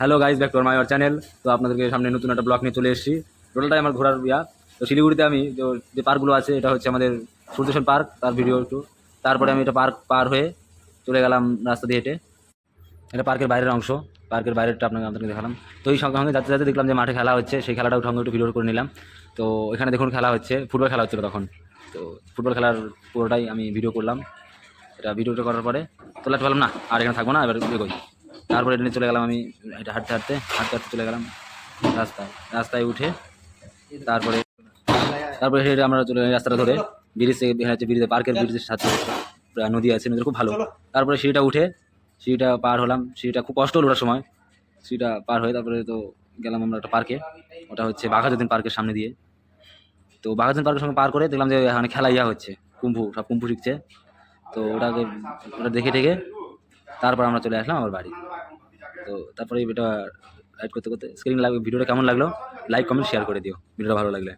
Hello guys, back to my our channel. তো আপনাদেরকে সামনে নতুন একটা ব্লগ নিয়ে চলে এসেছি। টোটালটাই আমার ঘোরার ইয়া। তো শিলিগুড়িতে আমি যে পার্কগুলো আছে, এটা হচ্ছে আমাদের সূর্যসেন পার্ক, তার ভিডিও একটু। তারপরে আমি এটা পার্ক পার হয়ে চলে গেলাম রাস্তা দিয়ে হেঁটে। এটা পার্কের বাইরের অংশ, পার্কের বাইরেরটা আপনাদেরকে দেখালাম। তো এই সঙ্গে সঙ্গে যাতে যাতে দেখলাম যে মাঠে খেলা হচ্ছে, সেই খেলাটাও সঙ্গে একটু ভিডিও করে নিলাম। তো এখানে দেখুন খেলা হচ্ছে, ফুটবল খেলা হচ্ছিল তখন। তো ফুটবল খেলার পুরোটাই আমি ভিডিও করলাম। এটা ভিডিওটা করার পরে তোলাতে পারলাম না, আর এখানে থাকবো না, এবার এগোই। তারপরে এটা নিয়ে চলে গেলাম আমি, এটা হাঁটতে হাঁটতে হাঁটতে হাঁটতে চলে গেলাম রাস্তায়। রাস্তায় উঠে তারপরে তারপরে হেঁটে আমরা চলে গেলাম রাস্তাটা ধরে ব্রিজ থেকে, হচ্ছে ব্রিজে, পার্কের ব্রিজের সাথে নদী আছে, নদীটা খুব ভালো। তারপরে সিঁড়িটা উঠে সিঁড়িটা পার হলাম, সিঁড়িটা খুব কষ্ট হলো ওঠার সময়। সিঁড়িটা পার হয়ে তারপরে তো গেলাম আমরা একটা পার্কে, ওটা হচ্ছে বাঘাযতীন পার্কের সামনে দিয়ে। তো বাঘাযতীন পার্কের সঙ্গে পার করে দেখলাম যে এখানে খেলা ইয়া হচ্ছে, কুম্ফু, সব কুম্ফু শিখছে। তো ওটা দেখে টেকে তারপর আমরা চলে আসলাম আমার বাড়ি। তো তারপরে এটা রাইড করতে করতে স্ক্রিন লাগবে। ভিডিওটা কেমন লাগলো লাইক কমেন্ট শেয়ার করে দিও ভিডিওটা ভালো লাগলে।